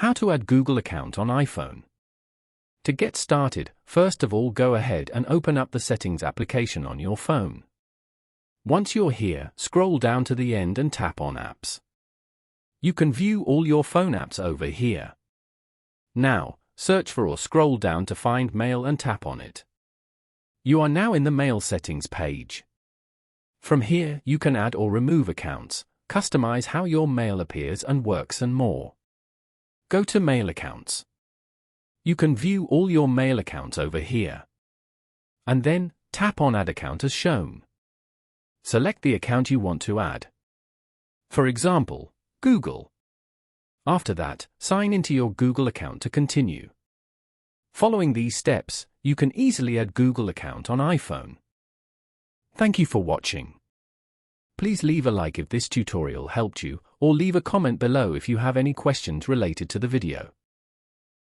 How to add Google account on iPhone. To get started, first of all go ahead and open up the Settings application on your phone. Once you're here, scroll down to the end and tap on Apps. You can view all your phone apps over here. Now, search for or scroll down to find Mail and tap on it. You are now in the Mail settings page. From here, you can add or remove accounts, customize how your mail appears and works and more. Go to Mail Accounts. You can view all your mail accounts over here. And then, tap on Add Account as shown. Select the account you want to add. For example, Google. After that, sign into your Google account to continue. Following these steps, you can easily add Google account on iPhone. Thank you for watching. Please leave a like if this tutorial helped you, or leave a comment below if you have any questions related to the video.